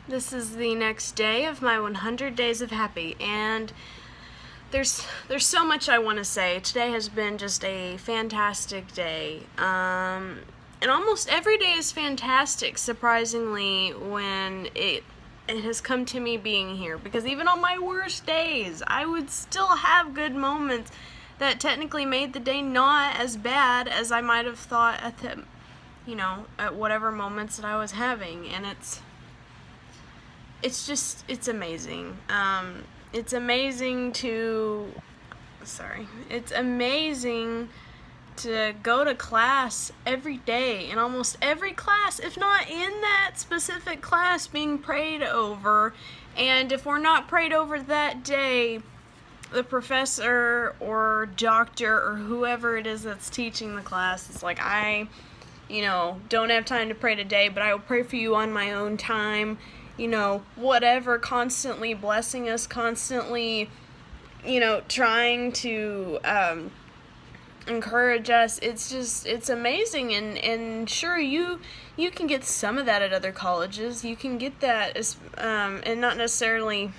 This is the next day of my 100 days of happy, and there's so much I want to say. Today has been just a fantastic day. And almost every day is fantastic, surprisingly, when it has come to me being here, because even on my worst days, I would still have good moments that technically made the day not as bad as I might have thought at whatever moments that I was having. And it's amazing. It's amazing to go to class every day, and almost every class, if not in that specific class, being prayed over. And if we're not prayed over that day, the professor or doctor or whoever it is that's teaching the class, it's like, I don't have time to pray today, but I will pray for you on my own time. Whatever, constantly blessing us, constantly, trying to encourage us. It's amazing. And sure, you can get some of that at other colleges. You can get that and not necessarily,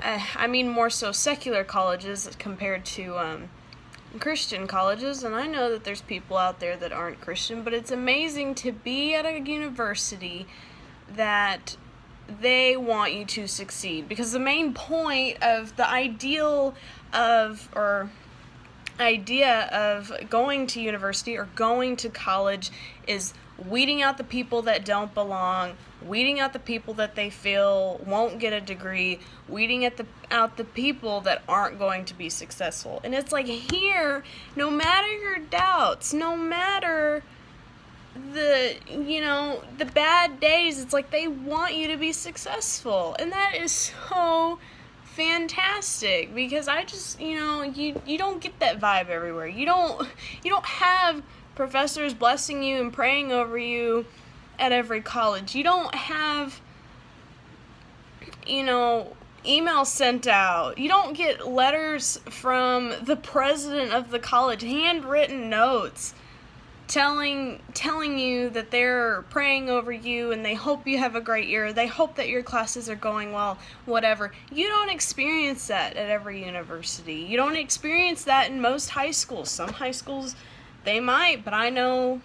I mean more so secular colleges compared to Christian colleges. And I know that there's people out there that aren't Christian, but it's amazing to be at a university that they want you to succeed, because the main point of the idea of going to university or going to college is weeding out the people that don't belong, weeding out the people that they feel won't get a degree, weeding out the people that aren't going to be successful. And it's like, here, no matter your doubts, no matter the bad days, it's like they want you to be successful. And that is so fantastic, because I just, you don't get that vibe everywhere. You don't have professors blessing you and praying over you at every college. You don't have, emails sent out. You don't get letters from the president of the college, handwritten notes telling you that they're praying over you and they hope you have a great year. They hope that your classes are going well, whatever. You don't experience that at every university. You don't experience that in most high schools. Some high schools, they might, but I know,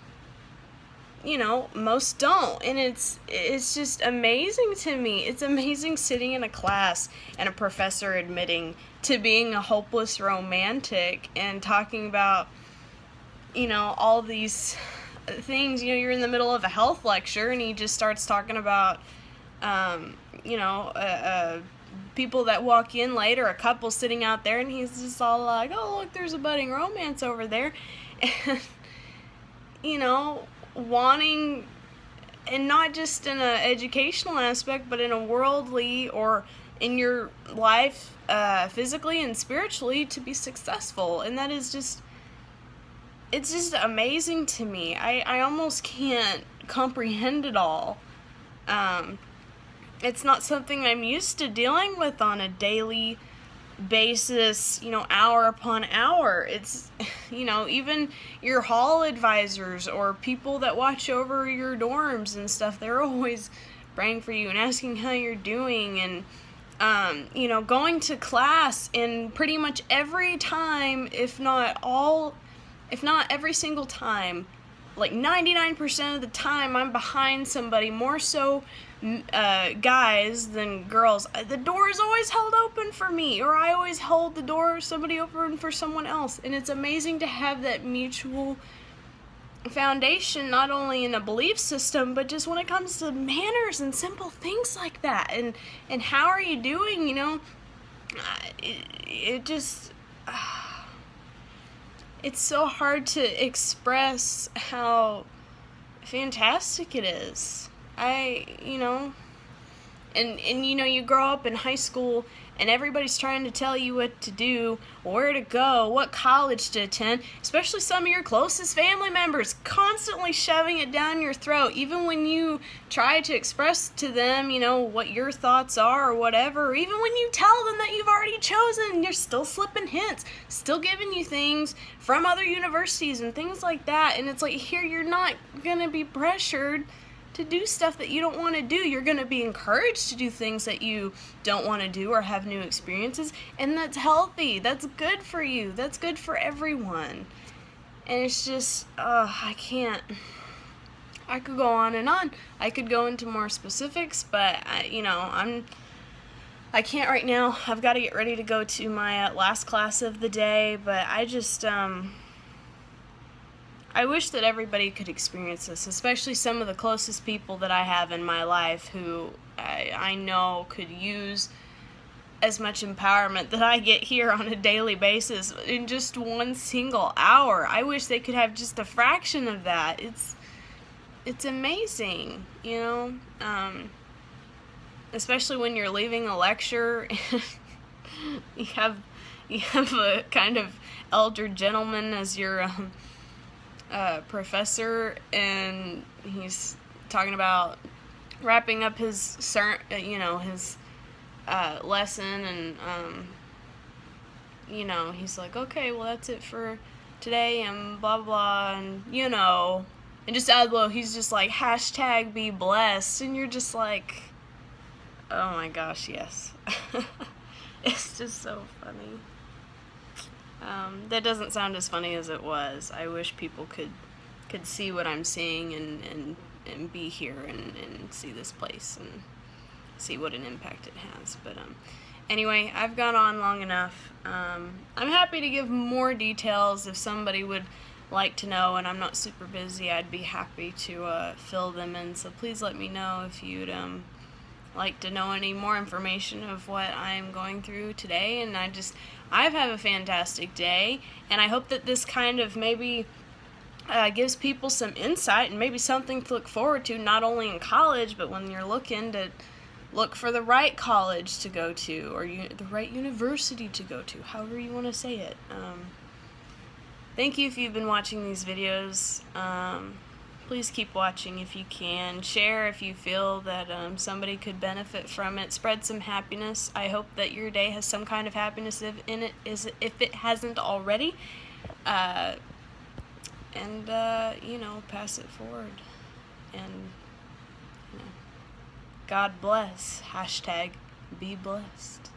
most don't. And it's just amazing to me. It's amazing sitting in a class and a professor admitting to being a hopeless romantic and talking about all these things. You're in the middle of a health lecture and he just starts talking about, people that walk in late, or a couple sitting out there, and he's just all like, oh, look, there's a budding romance over there. And, wanting, and not just in an educational aspect, but in a worldly or in your life, physically and spiritually, to be successful. And that is just, it's just amazing to me. I almost can't comprehend it all. It's not something I'm used to dealing with on a daily basis, hour upon hour. It's, even your hall advisors or people that watch over your dorms and stuff, they're always praying for you and asking how you're doing. And, going to class, and pretty much every time, if not every single time, like 99% of the time, I'm behind somebody, more so guys than girls. The door is always held open for me, or I always hold the door somebody open for someone else. And it's amazing to have that mutual foundation, not only in a belief system, but just when it comes to manners and simple things like that. And how are you doing? It just... it's so hard to express how fantastic it is. You grow up in high school and everybody's trying to tell you what to do, where to go, what college to attend, especially some of your closest family members constantly shoving it down your throat, even when you try to express to them, what your thoughts are or whatever, or even when you tell them that you've already chosen, you're still slipping hints, still giving you things from other universities and things like that. And it's like, here, you're not going to be pressured to do stuff that you don't want to do. You're going to be encouraged to do things that you don't want to do or have new experiences, and that's healthy. That's good for you. That's good for everyone. And it's just, I can't. I could go on and on. I could go into more specifics, but I can't right now. I've got to get ready to go to my last class of the day, but I just, I wish that everybody could experience this, especially some of the closest people that I have in my life who I know could use as much empowerment that I get here on a daily basis in just one single hour. I wish they could have just a fraction of that. It's amazing, especially when you're leaving a lecture. you have a kind of elder gentleman as your professor, and he's talking about wrapping up his his lesson, and he's like, okay, well, that's it for today, and blah blah, and and just out of the blue, he's just like, #be blessed, and you're just like, oh my gosh, yes. It's just so funny. That doesn't sound as funny as it was. I wish people could see what I'm seeing and be here and see this place and see what an impact it has. But anyway, I've gone on long enough. I'm happy to give more details if somebody would like to know, and I'm not super busy. I'd be happy to fill them in, so please let me know if you'd like to know any more information of what I'm going through today. And I've had a fantastic day, and I hope that this kind of maybe gives people some insight and maybe something to look forward to, not only in college, but when you're looking to look for the right college to go to, or the right university to go to, however you want to say it. Thank you if you've been watching these videos. Please keep watching if you can. Share if you feel that somebody could benefit from it. Spread some happiness. I hope that your day has some kind of happiness in it, if it hasn't already. And pass it forward. And God bless. #be blessed.